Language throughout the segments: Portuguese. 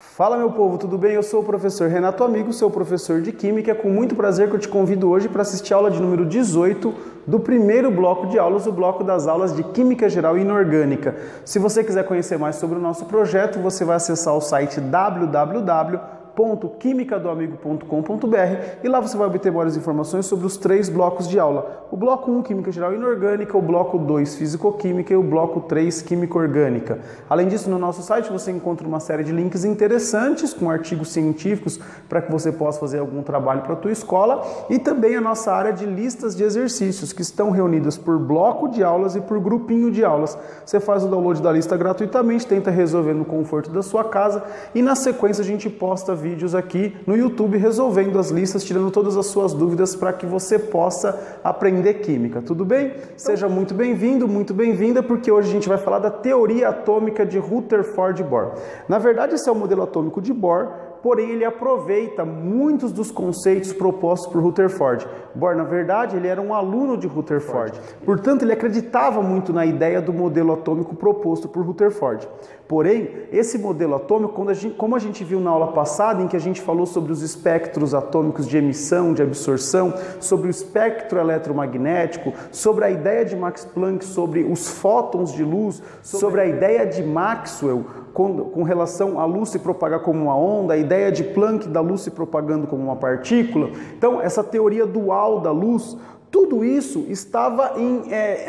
Fala meu povo, tudo bem? Eu sou o professor Renato Amigo, seu professor de Química. É com muito prazer que eu te convido hoje para assistir a aula de número 18 do primeiro bloco de aulas, o bloco das aulas de Química Geral e Inorgânica. Se você quiser conhecer mais sobre o nosso projeto, você vai acessar o site www.quimicadoamigo.com.br e lá você vai obter maiores informações sobre os 3 blocos de aula. O bloco 1, Química Geral e Inorgânica, o bloco 2, Físico-Química e o bloco 3, Química Orgânica. Além disso, no nosso site você encontra uma série de links interessantes com artigos científicos para que você possa fazer algum trabalho para a tua escola e também a nossa área de listas de exercícios que estão reunidas por bloco de aulas e por grupinho de aulas. Você faz o download da lista gratuitamente, tenta resolver no conforto da sua casa e na sequência a gente posta vídeos aqui no YouTube resolvendo as listas, tirando todas as suas dúvidas para que você possa aprender química, tudo bem? Seja muito bem-vindo, muito bem-vinda, porque hoje a gente vai falar da teoria atômica de Rutherford-Bohr. Na verdade, esse é o modelo atômico de Bohr, porém ele aproveita muitos dos conceitos propostos por Rutherford. Bohr, na verdade, ele era um aluno de Rutherford, portanto ele acreditava muito na ideia do modelo atômico proposto por Rutherford. Porém, esse modelo atômico, como a gente viu na aula passada, em que a gente falou sobre os espectros atômicos de emissão, de absorção, sobre o espectro eletromagnético, sobre a ideia de Max Planck, sobre os fótons de luz, sobre a ideia de Maxwell, com relação à luz se propagar como uma onda, a ideia de Planck da luz se propagando como uma partícula. Então, essa teoria dual da luz, tudo isso estava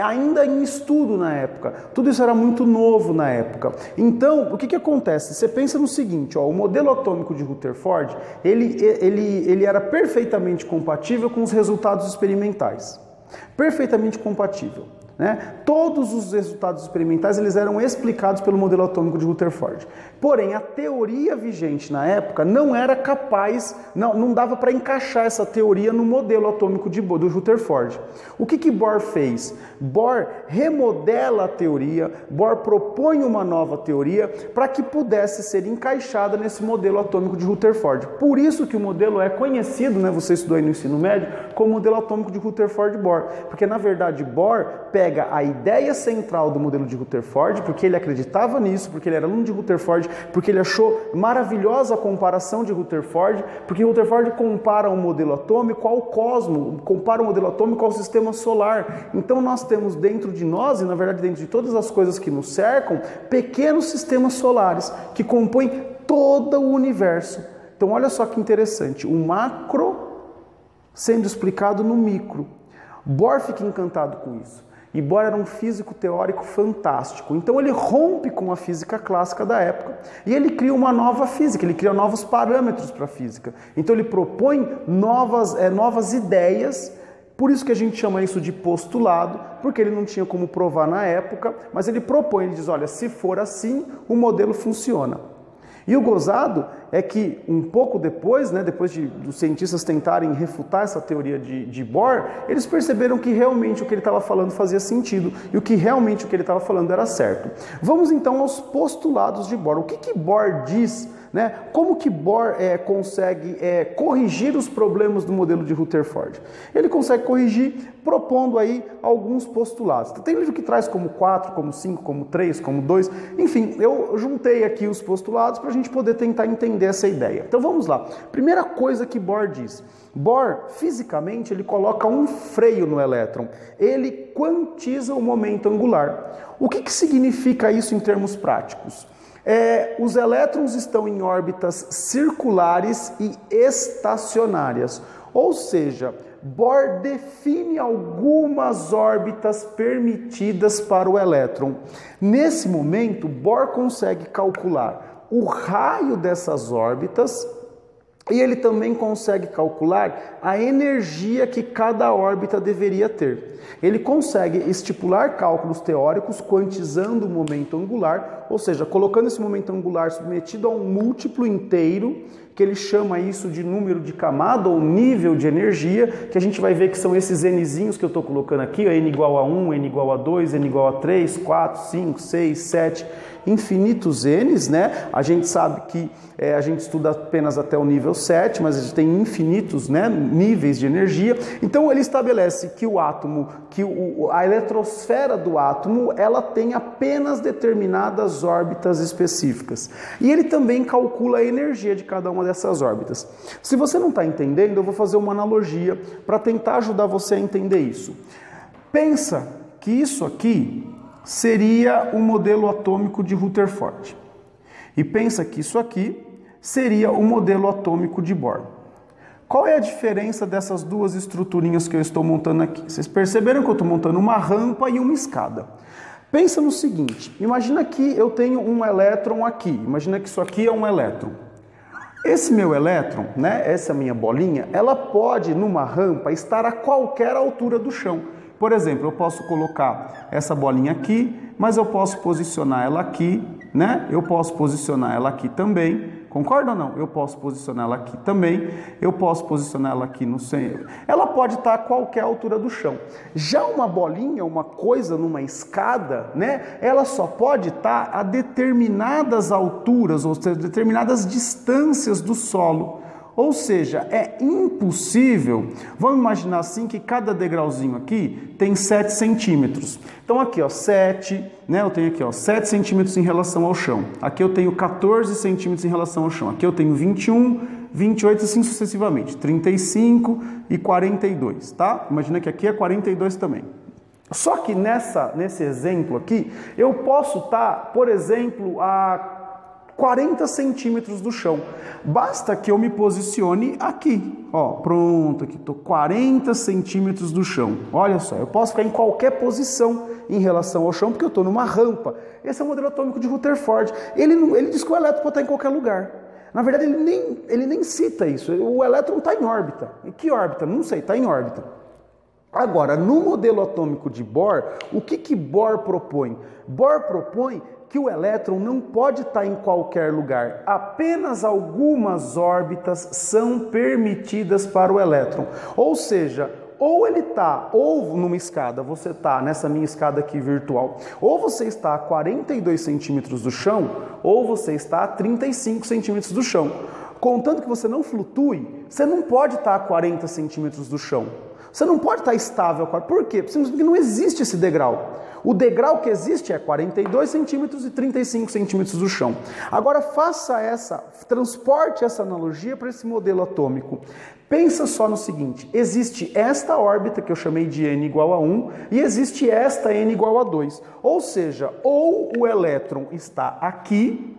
ainda em estudo na época. Tudo isso era muito novo na época. Então, o que acontece? Você pensa no seguinte, ó, o modelo atômico de Rutherford, ele era perfeitamente compatível com os resultados experimentais. Perfeitamente compatível. Todos os resultados experimentais eles eram explicados pelo modelo atômico de Rutherford. Porém, a teoria vigente na época não era capaz, não dava para encaixar essa teoria no modelo atômico do Rutherford. O que Bohr fez? Bohr remodela a teoria, Bohr propõe uma nova teoria para que pudesse ser encaixada nesse modelo atômico de Rutherford. Por isso que o modelo é conhecido, você estudou aí no ensino médio, como modelo atômico de Rutherford-Bohr. Porque, na verdade, Bohr pega a ideia central do modelo de Rutherford, porque ele acreditava nisso, porque ele era aluno de Rutherford, porque ele achou maravilhosa a comparação de Rutherford, porque Rutherford compara um modelo atômico ao cosmos, compara o modelo atômico ao sistema solar. Então nós temos dentro de nós, e na verdade dentro de todas as coisas que nos cercam, pequenos sistemas solares que compõem todo o universo. Então olha só que interessante, o macro sendo explicado no micro. Bohr fica encantado com isso. E Bohr era um físico teórico fantástico. Então ele rompe com a física clássica da época e ele cria uma nova física, ele cria novos parâmetros para a física. Então ele propõe novas ideias, por isso que a gente chama isso de postulado, porque ele não tinha como provar na época, mas ele propõe, ele diz, olha, se for assim, o modelo funciona. E o gozado é que um pouco depois, depois dos cientistas tentarem refutar essa teoria de Bohr, eles perceberam que realmente o que ele estava falando fazia sentido e o que realmente o que ele estava falando era certo. Vamos então aos postulados de Bohr. O que Bohr diz? Como que Bohr consegue corrigir os problemas do modelo de Rutherford? Ele consegue corrigir propondo aí alguns postulados. Tem livro que traz como 4, como 5, como 3, como 2, enfim, eu juntei aqui os postulados para a gente poder tentar entender essa ideia. Então vamos lá. Primeira coisa que Bohr diz. Bohr, fisicamente, ele coloca um freio no elétron. Ele quantiza o momento angular. O que significa isso em termos práticos? Os elétrons estão em órbitas circulares e estacionárias, ou seja, Bohr define algumas órbitas permitidas para o elétron. Nesse momento, Bohr consegue calcular o raio dessas órbitas e ele também consegue calcular a energia que cada órbita deveria ter. Ele consegue estipular cálculos teóricos quantizando o momento angular, ou seja, colocando esse momento angular submetido a um múltiplo inteiro que ele chama isso de número de camada ou nível de energia, que a gente vai ver que são esses Nzinhos que eu estou colocando aqui, ó, N igual a 1, N igual a 2, N igual a 3, 4, 5, 6, 7, infinitos N's, né? A gente sabe que a gente estuda apenas até o nível 7, mas a gente tem infinitos, né, níveis de energia. Então ele estabelece que o átomo, a eletrosfera do átomo, ela tem apenas determinadas órbitas específicas. E ele também calcula a energia de cada uma dessas órbitas. Se você não está entendendo, eu vou fazer uma analogia para tentar ajudar você a entender isso. Pensa que isso aqui seria o modelo atômico de Rutherford. E pensa que isso aqui seria o modelo atômico de Bohr. Qual é a diferença dessas duas estruturinhas que eu estou montando aqui? Vocês perceberam que eu estou montando uma rampa e uma escada. Pensa no seguinte, imagina que eu tenho um elétron aqui, imagina que isso aqui é um elétron. Esse meu elétron, né, essa minha bolinha, ela pode, numa rampa, estar a qualquer altura do chão. Por exemplo, eu posso colocar essa bolinha aqui, mas eu posso posicionar ela aqui, né? Eu posso posicionar ela aqui também. Concorda ou não? Eu posso posicionar ela aqui também. Eu posso posicionar ela aqui no centro. Ela pode estar a qualquer altura do chão. Já uma bolinha, uma coisa numa escada, né? Ela só pode estar a determinadas alturas, ou seja, determinadas distâncias do solo. Ou seja, é impossível, vamos imaginar assim que cada degrauzinho aqui tem 7 centímetros. Então aqui, ó, 7, né, eu tenho aqui, ó, 7 centímetros em relação ao chão. Aqui eu tenho 14 centímetros em relação ao chão. Aqui eu tenho 21, 28 e assim sucessivamente, 35 e 42, tá? Imagina que aqui é 42 também. Só que nesse exemplo aqui, eu posso estar, por exemplo, a 40 centímetros do chão. Basta que eu me posicione aqui. Ó, pronto, aqui estou 40 centímetros do chão. Olha só, eu posso ficar em qualquer posição em relação ao chão, porque eu estou numa rampa. Esse é o modelo atômico de Rutherford. Ele diz que o elétron pode estar em qualquer lugar. Na verdade, ele nem cita isso. O elétron está em órbita. Em que órbita? Não sei, está em órbita. Agora, no modelo atômico de Bohr, o que Bohr propõe? Bohr propõe que o elétron não pode estar em qualquer lugar. Apenas algumas órbitas são permitidas para o elétron. Ou seja, ou ele está, ou numa escada, você está nessa minha escada aqui virtual, ou você está a 42 centímetros do chão, ou você está a 35 centímetros do chão. Contando que você não flutue, você não pode estar a 40 centímetros do chão. Você não pode estar estável. Por quê? Porque não existe esse degrau. O degrau que existe é 42 centímetros e 35 centímetros do chão. Agora transporte essa analogia para esse modelo atômico. Pensa só no seguinte, existe esta órbita que eu chamei de N igual a 1 e existe esta N igual a 2. Ou seja, ou o elétron está aqui,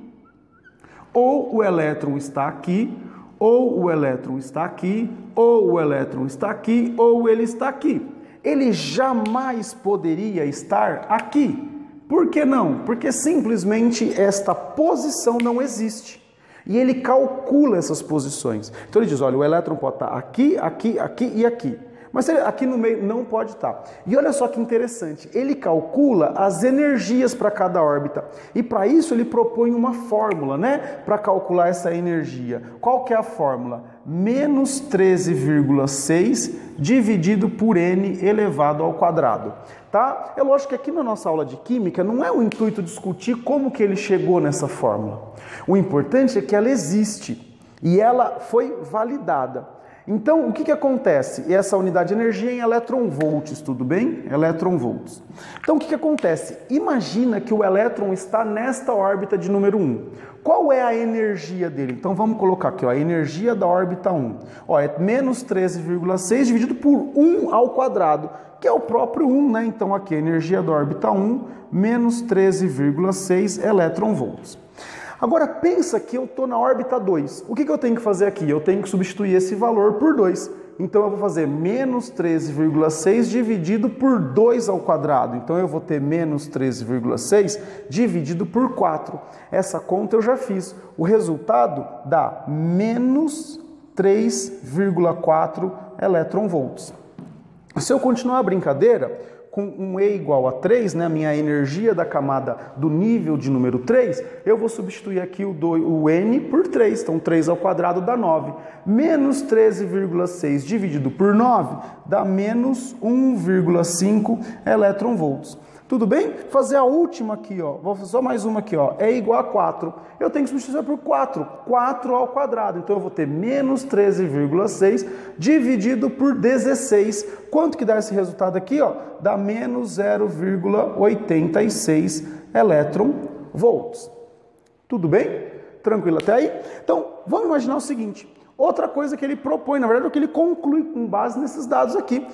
ou o elétron está aqui, ou o elétron está aqui, ou o elétron está aqui, ou ele está aqui. Ele jamais poderia estar aqui. Por que não? Porque simplesmente esta posição não existe. E ele calcula essas posições. Então ele diz, olha, o elétron pode estar aqui, aqui, aqui e aqui. Mas aqui no meio não pode estar. E olha só que interessante, ele calcula as energias para cada órbita. E para isso ele propõe uma fórmula, né? Para calcular essa energia. Qual que é a fórmula? Menos 13,6 dividido por n elevado ao quadrado. Tá? É lógico que aqui na nossa aula de química não é o intuito discutir como que ele chegou nessa fórmula. O importante é que ela existe e ela foi validada. Então, o que acontece? Essa unidade de energia é em elétron-volts, tudo bem? Elétron-volts. Então, o que acontece? Imagina que o elétron está nesta órbita de número 1. Qual é a energia dele? Então, vamos colocar aqui, ó, a energia da órbita 1. Ó, é menos 13,6 dividido por 1 ao quadrado, que é o próprio 1, né? Então, aqui, a energia da órbita 1, menos 13,6 elétron-volts. Agora pensa que eu estou na órbita 2. O que eu tenho que fazer aqui? Eu tenho que substituir esse valor por 2. Então eu vou fazer menos 13,6 dividido por 2 ao quadrado. Então eu vou ter menos 13,6 dividido por 4. Essa conta eu já fiz. O resultado dá menos 3,4 elétron-volts. Se eu continuar a brincadeira, com um E igual a 3, né, a minha energia da camada do nível de número 3, eu vou substituir aqui o N por 3, então 3 ao quadrado dá 9. Menos 13,6 dividido por 9 dá menos 1,5 elétron-volts. Tudo bem? Fazer a última aqui, ó. Vou fazer só mais uma aqui, ó. É igual a 4. Eu tenho que substituir por 4. 4 ao quadrado. Então eu vou ter menos 13,6 dividido por 16. Quanto que dá esse resultado aqui, ó? Dá menos 0,86 elétron-volts. Tudo bem? Tranquilo até aí? Então, vamos imaginar o seguinte. Outra coisa que ele propõe, na verdade, é o que ele conclui com base nesses dados aqui.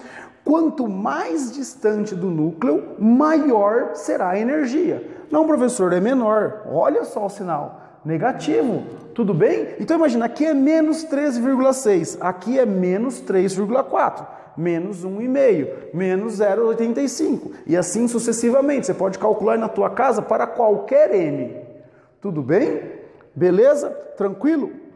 Quanto mais distante do núcleo, maior será a energia. Não, professor, é menor. Olha só o sinal. Negativo. Tudo bem? Então imagina, aqui é menos 13,6, aqui é menos 3,4, menos 1,5, menos 0,85 e assim sucessivamente. Você pode calcular na tua casa para qualquer M. Tudo bem? Beleza? Tranquilo?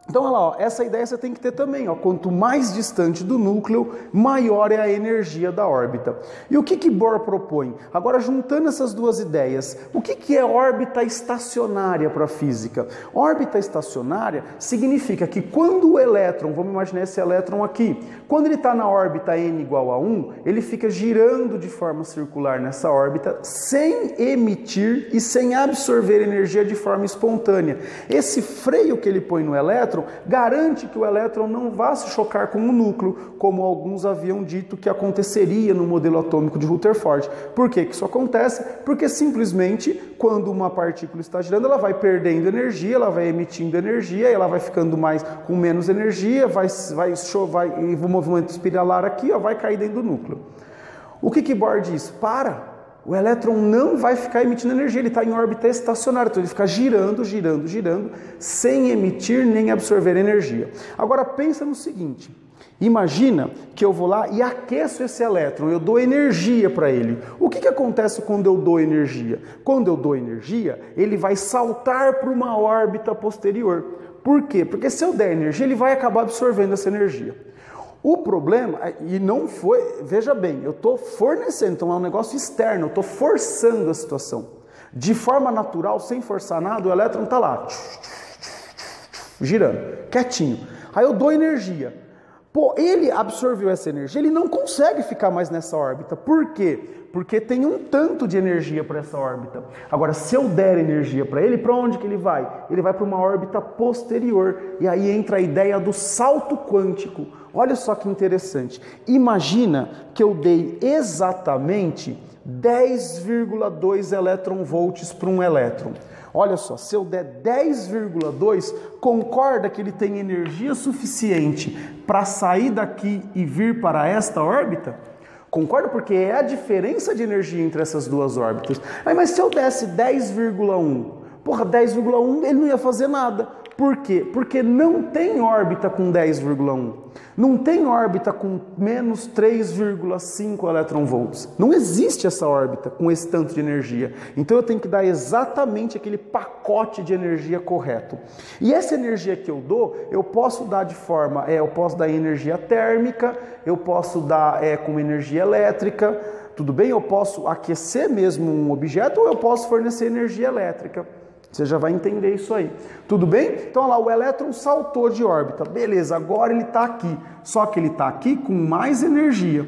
Então, olha lá, ó, essa ideia você tem que ter também. Ó, quanto mais distante do núcleo, maior é a energia da órbita. E o que Bohr propõe? Agora, juntando essas duas ideias, o que é órbita estacionária para a física? Órbita estacionária significa que quando o elétron, vamos imaginar esse elétron aqui, quando ele está na órbita n igual a 1, ele fica girando de forma circular nessa órbita, sem emitir e sem absorver energia de forma espontânea. Esse freio que ele põe no elétron garante que o elétron não vá se chocar com o núcleo, como alguns haviam dito que aconteceria no modelo atômico de Rutherford. Por que isso acontece? Porque simplesmente, quando uma partícula está girando, ela vai perdendo energia, ela vai emitindo energia, ela vai ficando com menos energia, e o movimento espiralar aqui, ó, vai cair dentro do núcleo. O que Bohr diz? O elétron não vai ficar emitindo energia, ele está em órbita estacionária, então ele fica girando, girando, girando, sem emitir nem absorver energia. Agora pensa no seguinte, imagina que eu vou lá e aqueço esse elétron, eu dou energia para ele. O que acontece quando eu dou energia? Quando eu dou energia, ele vai saltar para uma órbita posterior. Por quê? Porque se eu der energia, ele vai acabar absorvendo essa energia. O problema, e não foi, veja bem, eu estou fornecendo, então é um negócio externo, eu estou forçando a situação. De forma natural, sem forçar nada, o elétron está lá, girando, quietinho. Aí eu dou energia. Pô, ele absorveu essa energia, ele não consegue ficar mais nessa órbita. Por quê? Porque tem um tanto de energia para essa órbita. Agora, se eu der energia para ele, para onde que ele vai? Ele vai para uma órbita posterior. E aí entra a ideia do salto quântico. Olha só que interessante. Imagina que eu dei exatamente 10,2 elétron-volts para um elétron. Olha só, se eu der 10,2, concorda que ele tem energia suficiente para sair daqui e vir para esta órbita? Concorda? Porque é a diferença de energia entre essas duas órbitas. Mas se eu desse 10,1, 10,1 ele não ia fazer nada. Por quê? Porque não tem órbita com 10,1. Não tem órbita com menos 3,5 elétron-volts. Não existe essa órbita com esse tanto de energia. Então eu tenho que dar exatamente aquele pacote de energia correto. E essa energia que eu dou, eu posso dar de forma, eu posso dar energia térmica, eu posso dar com energia elétrica, tudo bem? Eu posso aquecer mesmo um objeto ou eu posso fornecer energia elétrica. Você já vai entender isso aí. Tudo bem? Então, olha lá, o elétron saltou de órbita. Beleza, agora ele está aqui. Só que ele está aqui com mais energia.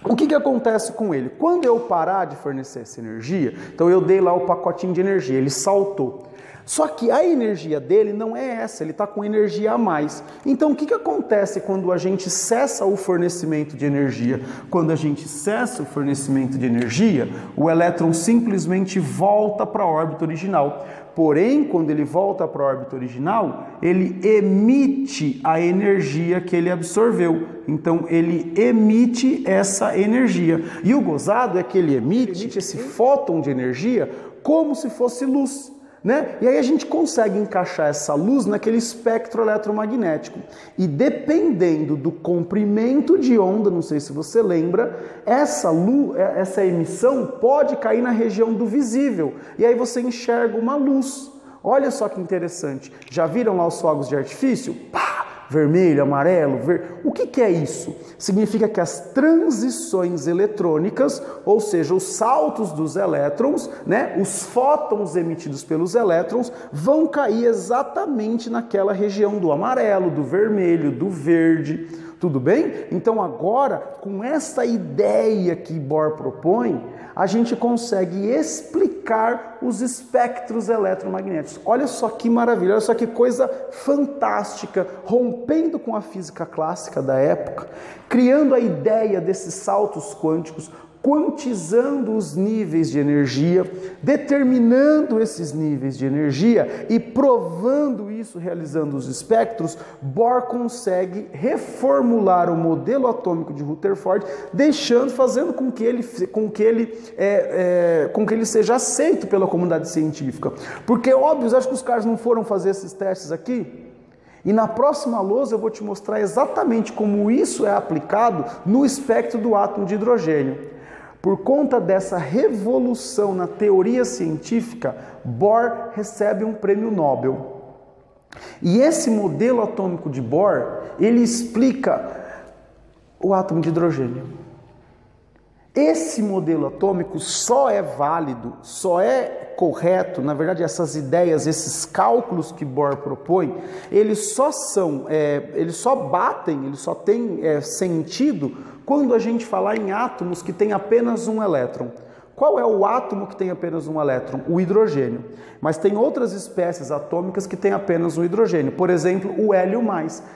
O que acontece com ele? Quando eu parar de fornecer essa energia, então eu dei lá o pacotinho de energia, ele saltou. Só que a energia dele não é essa, ele está com energia a mais. Então, o que acontece quando a gente cessa o fornecimento de energia? Quando a gente cessa o fornecimento de energia, o elétron simplesmente volta para a órbita original. Porém, quando ele volta para a órbita original, ele emite a energia que ele absorveu. Então, ele emite essa energia. E o gozado é que ele emite esse fóton de energia como se fosse luz. Né? E aí a gente consegue encaixar essa luz naquele espectro eletromagnético. E dependendo do comprimento de onda, não sei se você lembra, essa emissão pode cair na região do visível. E aí você enxerga uma luz. Olha só que interessante. Já viram lá os fogos de artifício? Pá! vermelho, amarelo, verde. O que é isso? Significa que as transições eletrônicas, ou seja, os saltos dos elétrons, né, os fótons emitidos pelos elétrons, vão cair exatamente naquela região do amarelo, do vermelho, do verde. Tudo bem? Então agora, com essa ideia que Bohr propõe, a gente consegue explicar os espectros eletromagnéticos. Olha só que maravilha, olha só que coisa fantástica, rompendo com a física clássica da época, criando a ideia desses saltos quânticos, quantizando os níveis de energia, determinando esses níveis de energia e provando isso, realizando os espectros. Bohr consegue reformular o modelo atômico de Rutherford, fazendo com que ele seja aceito pela comunidade científica. Porque, óbvio, acho que os caras não foram fazer esses testes aqui? E na próxima lousa eu vou te mostrar exatamente como isso é aplicado no espectro do átomo de hidrogênio. Por conta dessa revolução na teoria científica, Bohr recebe um prêmio Nobel. E esse modelo atômico de Bohr, ele explica o átomo de hidrogênio. Esse modelo atômico só é válido, só é correto, na verdade essas ideias, esses cálculos que Bohr propõe, eles só têm sentido quando a gente falar em átomos que têm apenas um elétron. Qual é o átomo que tem apenas um elétron? O hidrogênio. Mas tem outras espécies atômicas que têm apenas um hidrogênio. Por exemplo, o hélio+.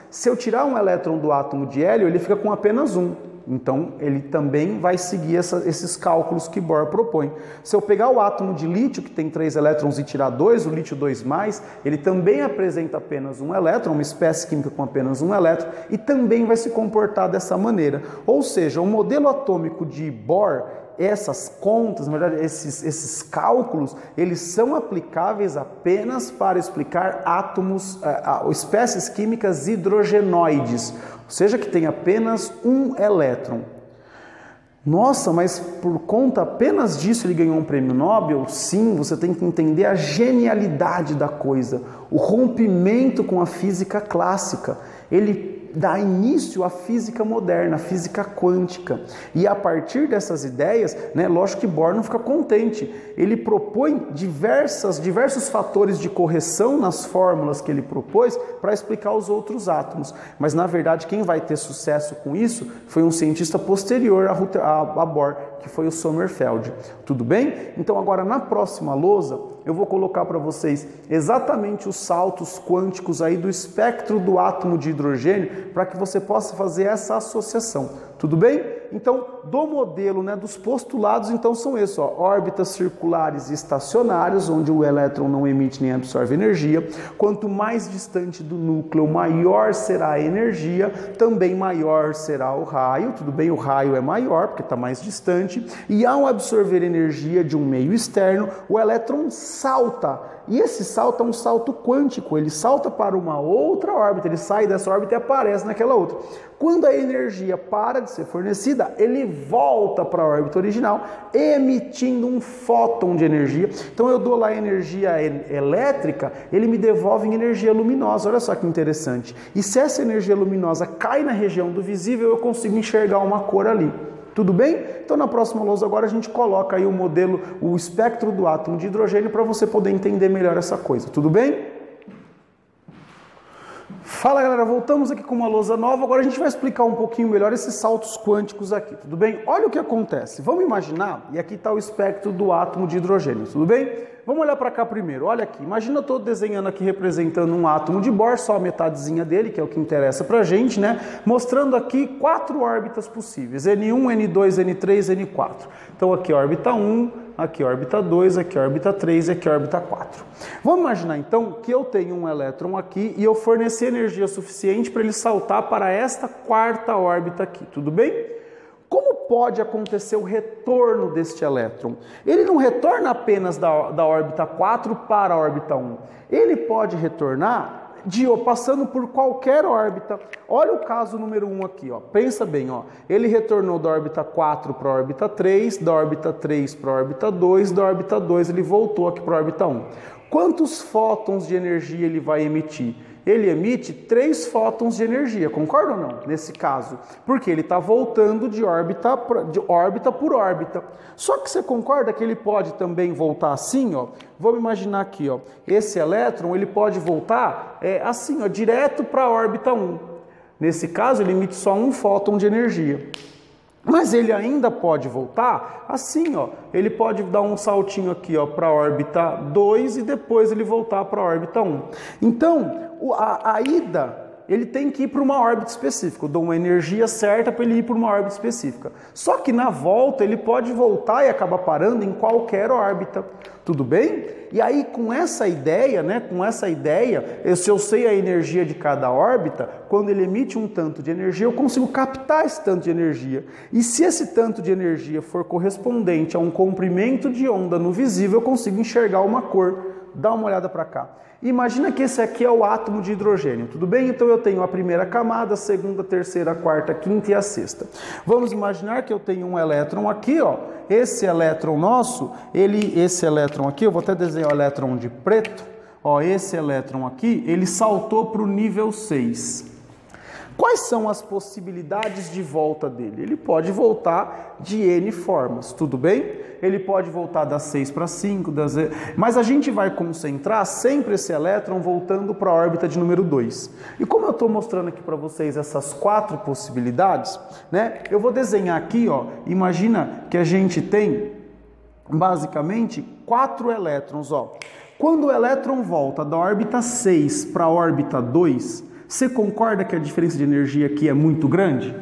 Se eu tirar um elétron do átomo de hélio, ele fica com apenas um. Então, ele também vai seguir esses cálculos que Bohr propõe. Se eu pegar o átomo de lítio, que tem 3 elétrons, e tirar 2, o lítio 2+, ele também apresenta apenas um elétron, uma espécie química com apenas um elétron, e também vai se comportar dessa maneira. Ou seja, o modelo atômico de Bohr, essas contas, na verdade, esses cálculos, eles são aplicáveis apenas para explicar espécies químicas hidrogenoides, ou seja, que tem apenas um elétron. Nossa, mas por conta apenas disso ele ganhou um prêmio Nobel? Sim, você tem que entender a genialidade da coisa, o rompimento com a física clássica. Ele dá início à física moderna, à física quântica. E a partir dessas ideias, lógico que Bohr não fica contente. Ele propõe diversos fatores de correção nas fórmulas que ele propôs para explicar os outros átomos. Mas, na verdade, quem vai ter sucesso com isso foi um cientista posterior a Bohr, que foi o Sommerfeld. Tudo bem? Então, agora, na próxima lousa, eu vou colocar para vocês exatamente os saltos quânticos aí do espectro do átomo de hidrogênio para que você possa fazer essa associação. Tudo bem? Então, do modelo, dos postulados, então são esses, órbitas circulares e estacionárias, onde o elétron não emite nem absorve energia. Quanto mais distante do núcleo, maior será a energia, também maior será o raio. Tudo bem? O raio é maior, porque está mais distante. E ao absorver energia de um meio externo, o elétron salta. E esse salto é um salto quântico, ele salta para uma outra órbita, ele sai dessa órbita e aparece naquela outra. Quando a energia para de ser fornecida, ele volta para a órbita original, emitindo um fóton de energia. Então eu dou lá energia elétrica, ele me devolve em energia luminosa. Olha só que interessante. E se essa energia luminosa cai na região do visível, eu consigo enxergar uma cor ali. Tudo bem? Então na próxima lousa agora a gente coloca aí o modelo, o espectro do átomo de hidrogênio para você poder entender melhor essa coisa. Tudo bem? Fala galera, voltamos aqui com uma lousa nova. Agora a gente vai explicar um pouquinho melhor esses saltos quânticos aqui, tudo bem? Olha o que acontece. Vamos imaginar, e aqui está o espectro do átomo de hidrogênio, tudo bem? Vamos olhar para cá primeiro, olha aqui, imagina eu estou desenhando aqui representando um átomo de Bohr, só a metadezinha dele, que é o que interessa para a gente, mostrando aqui 4 órbitas possíveis, N1, N2, N3, N4. Então aqui órbita 1, aqui órbita 2, aqui órbita 3 e aqui órbita 4. Vamos imaginar então que eu tenho um elétron aqui e eu forneci energia suficiente para ele saltar para esta 4ª órbita aqui, tudo bem? Como pode acontecer o retorno deste elétron? Ele não retorna apenas da órbita 4 para a órbita 1. Ele pode retornar passando por qualquer órbita. Olha o caso número 1 aqui, pensa bem, ele retornou da órbita 4 para a órbita 3, da órbita 3 para a órbita 2, da órbita 2 ele voltou aqui para a órbita 1. Quantos fótons de energia ele vai emitir? Ele emite 3 fótons de energia, concorda ou não? Nesse caso, porque ele está voltando de órbita por órbita. Só que você concorda que ele pode também voltar assim, ó? Vamos imaginar aqui, ó. Esse elétron ele pode voltar assim, ó, direto para a órbita 1. Nesse caso, ele emite só 1 fóton de energia. Mas ele ainda pode voltar assim, ó. Ele pode dar um saltinho aqui, ó, para a órbita 2 e depois ele voltar para a órbita 1. Então, a ida, ele tem que ir para uma órbita específica. Eu dou uma energia certa para ele ir para uma órbita específica. Só que na volta ele pode voltar e acabar parando em qualquer órbita. Tudo bem? E aí com essa ideia, né, se eu sei a energia de cada órbita, quando ele emite um tanto de energia, eu consigo captar esse tanto de energia. E se esse tanto de energia for correspondente a um comprimento de onda no visível, eu consigo enxergar uma cor. Dá uma olhada para cá. Imagina que esse aqui é o átomo de hidrogênio, tudo bem? Então eu tenho a primeira camada, a segunda, a terceira, a quarta, a quinta e a sexta. Vamos imaginar que eu tenho um elétron aqui, ó. Esse elétron nosso, esse elétron aqui, eu vou até desenhar o elétron de preto. Ó, esse elétron aqui, ele saltou para o nível 6. Quais são as possibilidades de volta dele? Ele pode voltar de N formas, tudo bem? Ele pode voltar das 6 para 5, mas a gente vai concentrar sempre esse elétron voltando para a órbita de número 2. E como eu estou mostrando aqui para vocês essas 4 possibilidades, né? Eu vou desenhar aqui, ó, imagina que a gente tem basicamente 4 elétrons, ó. Quando o elétron volta da órbita 6 para a órbita 2, você concorda que a diferença de energia aqui é muito grande?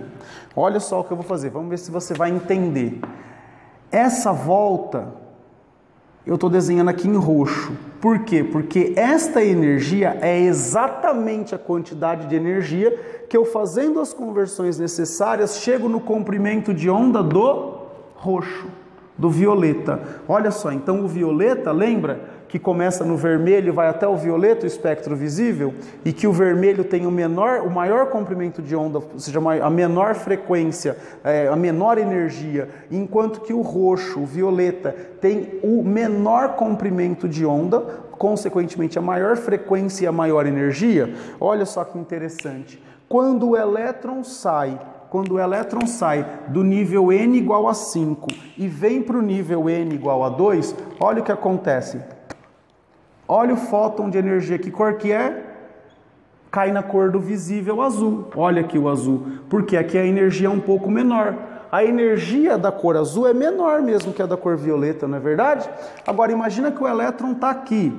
Olha só o que eu vou fazer, vamos ver se você vai entender. Essa volta, eu estou desenhando aqui em roxo. Por quê? Porque esta energia é exatamente a quantidade de energia que eu, fazendo as conversões necessárias, chego no comprimento de onda do roxo, do violeta. Olha só, então o violeta, lembra que começa no vermelho e vai até o violeta, o espectro visível, e que o vermelho tem o maior comprimento de onda, ou seja, a menor frequência, a menor energia, enquanto que o roxo, o violeta, tem o menor comprimento de onda, consequentemente a maior frequência e a maior energia. Olha só que interessante. Quando o elétron sai do nível N igual a 5 e vem para o nível N igual a 2, olha o que acontece. Olha o fóton de energia, que cor que é? Cai na cor do visível azul. Olha aqui o azul, porque aqui a energia é um pouco menor. A energia da cor azul é menor mesmo que a da cor violeta, não é verdade? Agora imagina que o elétron está aqui.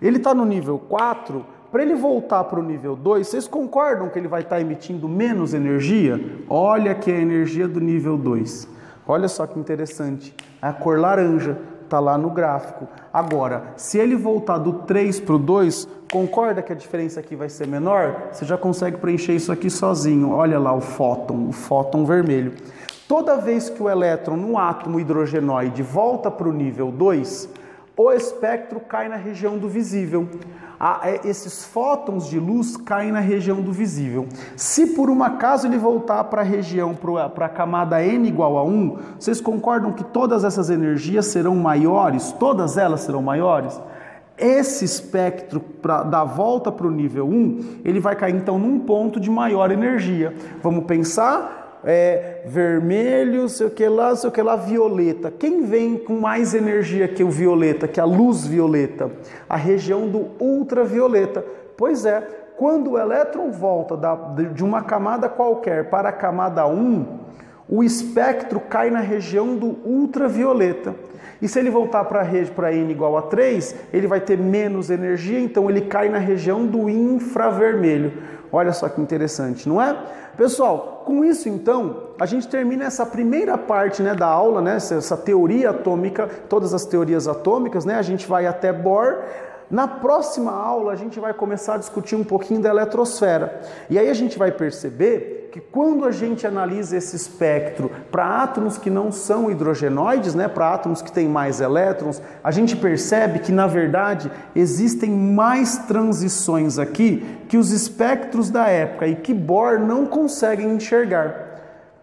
Ele está no nível 4, para ele voltar para o nível 2, vocês concordam que ele vai estar emitindo menos energia? Olha aqui a energia do nível 2. Olha só que interessante, a cor laranja. Está lá no gráfico. Agora, se ele voltar do 3 para o 2, concorda que a diferença aqui vai ser menor? Você já consegue preencher isso aqui sozinho. Olha lá o fóton vermelho. Toda vez que o elétron no átomo hidrogenoide volta para o nível 2, o espectro cai na região do visível. Esses fótons de luz caem na região do visível. Se por um acaso ele voltar para a região, para a camada N igual a 1, vocês concordam que todas essas energias serão maiores? Todas elas serão maiores? Esse espectro da volta para o nível 1, ele vai cair então num ponto de maior energia. Vamos pensar? Vermelho, sei o que lá, violeta. Quem vem com mais energia que o violeta, que a luz violeta? A região do ultravioleta. Pois é, quando o elétron volta de uma camada qualquer para a camada 1, o espectro cai na região do ultravioleta. E se ele voltar para N igual a 3, ele vai ter menos energia, então ele cai na região do infravermelho. Olha só que interessante, não é? Pessoal, com isso então, a gente termina essa primeira parte, né, da aula, né, essa teoria atômica, todas as teorias atômicas, né, a gente vai até Bohr. Na próxima aula a gente vai começar a discutir um pouquinho da eletrosfera. E aí a gente vai perceber que quando a gente analisa esse espectro para átomos que não são hidrogenoides, né, para átomos que têm mais elétrons, a gente percebe que na verdade existem mais transições aqui que os espectros da época e que Bohr não conseguem enxergar.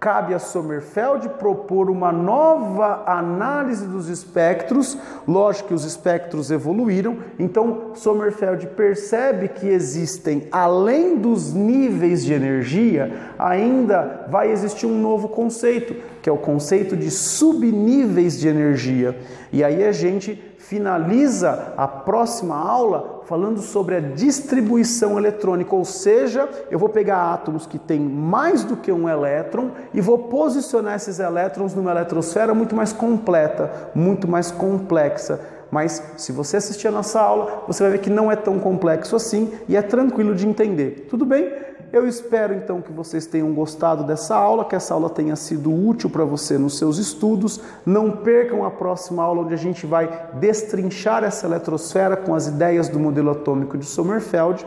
cabe a Sommerfeld propor uma nova análise dos espectros. Lógico que os espectros evoluíram, então Sommerfeld percebe que existem, além dos níveis de energia, ainda vai existir um novo conceito, que é o conceito de subníveis de energia. E aí a gente finaliza a próxima aula falando sobre a distribuição eletrônica, ou seja, eu vou pegar átomos que têm mais do que um elétron e vou posicionar esses elétrons numa eletrosfera muito mais completa, muito mais complexa. Mas se você assistir a nossa aula, você vai ver que não é tão complexo assim e é tranquilo de entender. Tudo bem? Eu espero então que vocês tenham gostado dessa aula, que essa aula tenha sido útil para você nos seus estudos. Não percam a próxima aula, onde a gente vai destrinchar essa eletrosfera com as ideias do modelo atômico de Sommerfeld.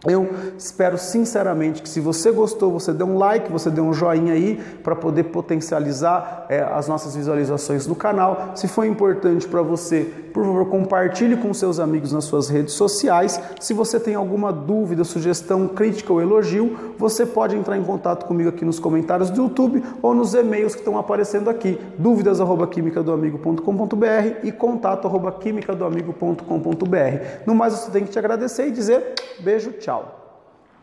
Eu espero sinceramente que, se você gostou, você dê um like, você dê um joinha aí para poder potencializar as nossas visualizações no canal. Se foi importante para você, por favor, compartilhe com seus amigos nas suas redes sociais. Se você tem alguma dúvida, sugestão, crítica ou elogio, você pode entrar em contato comigo aqui nos comentários do YouTube ou nos e-mails que estão aparecendo aqui, dúvidas@quimicadoamigo.com.br e contato@quimicadoamigo.com.br. No mais, eu só tenho que te agradecer e dizer beijo, tchau.